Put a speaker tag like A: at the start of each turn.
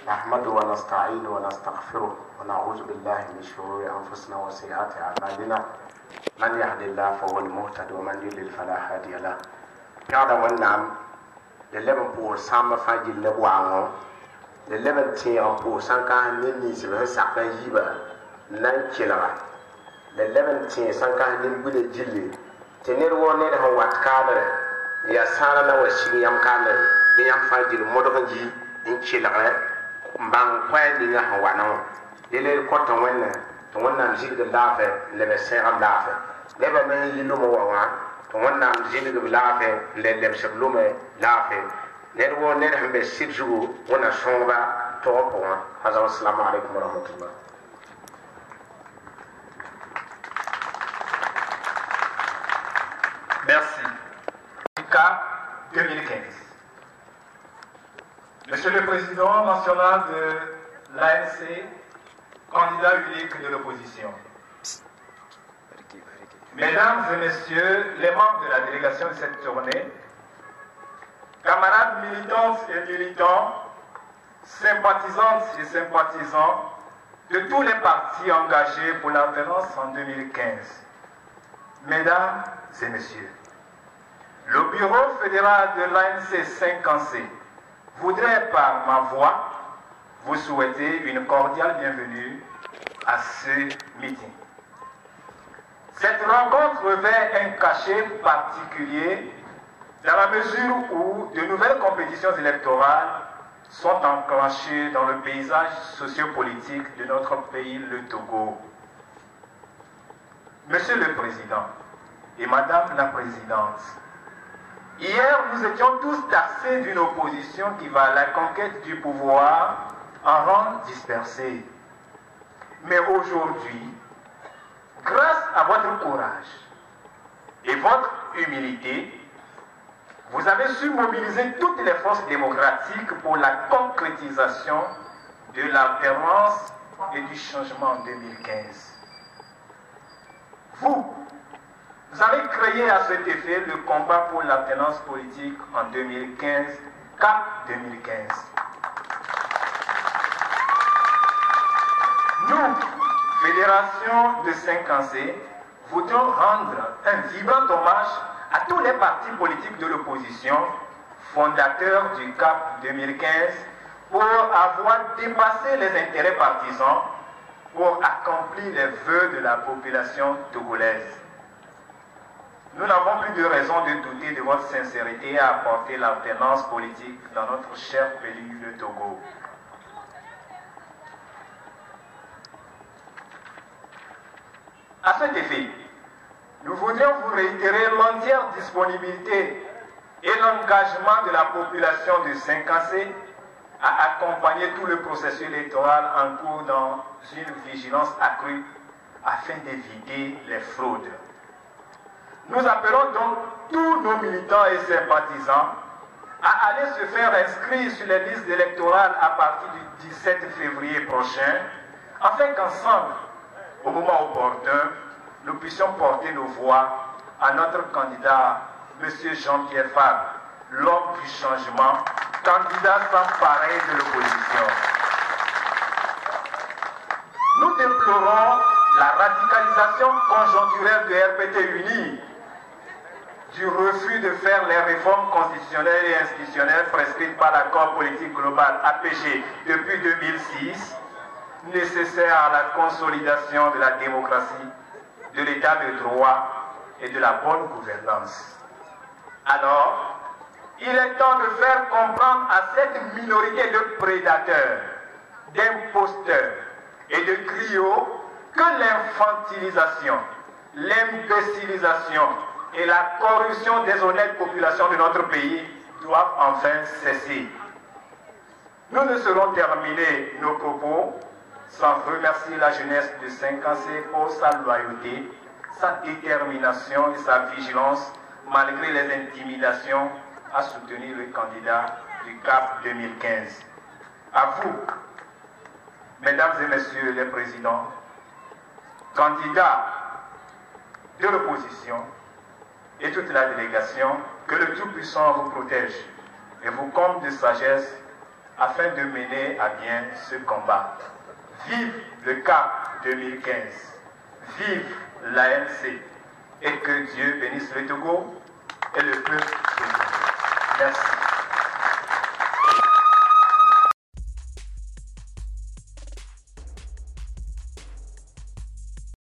A: نحمده ونستعينه ونستغفره ونعوذ بالله من شرور أنفسنا وسيئات أعمالنا من يهد الله فهو المهتد ومن يضلل فلا هادي له يعد والنعم للبن بور سام فاجل لبوانو للبن تي أم بور سانكا نيني سبه سعنا يبا نانكيلا للبن تي سانكا نينبود جيلي تنير ونير هو واتكادر يا سانا وشيني يام كامل بيام فاجل مدغنجي إنكيلا mbang kwai nga hawana dele ko to wonna jilga lafe le be se am lafe le ba men yilu mo wawa to wonna jilga lafe le le se lume lafe ne wo ne hambe sirju wona shonba to ko wa assalamu alaikum wa rahmatullah.
B: Merci. CAP 2015. Monsieur le Président national de l'ANC, candidat unique de l'opposition. Mesdames et Messieurs les membres de la délégation de cette journée, camarades militantes et militants, sympathisantes et sympathisants de tous les partis engagés pour l'alternance en 2015. Mesdames et Messieurs, le bureau fédéral de l'ANC 5 voudrais par ma voix vous souhaiter une cordiale bienvenue à ce meeting. Cette rencontre revêt un cachet particulier dans la mesure où de nouvelles compétitions électorales sont enclenchées dans le paysage sociopolitique de notre pays, le Togo. Monsieur le Président et Madame la Présidente, hier, nous étions tous taxés d'une opposition qui va à la conquête du pouvoir en rang dispersé. Mais aujourd'hui, grâce à votre courage et votre humilité, vous avez su mobiliser toutes les forces démocratiques pour la concrétisation de l'alternance et du changement en 2015. Vous avez créé à cet effet le combat pour l'alternance politique en 2015, CAP 2015. Nous, Fédération de 5 voudrions rendre un vibrant hommage à tous les partis politiques de l'opposition, fondateurs du CAP 2015, pour avoir dépassé les intérêts partisans pour accomplir les vœux de la population togolaise. Nous n'avons plus de raison de douter de votre sincérité à apporter l'alternance politique dans notre cher pays, le Togo. À cet effet, nous voudrions vous réitérer l'entière disponibilité et l'engagement de la population de 5 à accompagner tout le processus électoral en cours dans une vigilance accrue afin d'éviter les fraudes. Nous appelons donc tous nos militants et sympathisants à aller se faire inscrire sur les listes électorales à partir du 17 février prochain, afin qu'ensemble, au moment opportun, nous puissions porter nos voix à notre candidat, M. Jean-Pierre Fabre, l'homme du changement, candidat sans pareil de l'opposition. Nous déplorons la radicalisation conjoncturelle de RPT Uni, du refus de faire les réformes constitutionnelles et institutionnelles prescrites par l'accord politique global APG depuis 2006, nécessaires à la consolidation de la démocratie, de l'état de droit et de la bonne gouvernance. Alors, il est temps de faire comprendre à cette minorité de prédateurs, d'imposteurs et de griots que l'infantilisation, l'imbécilisation et la corruption des honnêtes populations de notre pays doivent enfin cesser. Nous ne saurons terminer nos propos sans remercier la jeunesse de 5 pour sa loyauté, sa détermination et sa vigilance malgré les intimidations à soutenir le candidat du CAP 2015. À vous, mesdames et messieurs les présidents, candidats de l'opposition, et toute la délégation, que le Tout-Puissant vous protège et vous comble de sagesse, afin de mener à bien ce combat. Vive le CAP 2015, vive l'ANC, et que Dieu bénisse le Togo et le peuple togolais. Merci.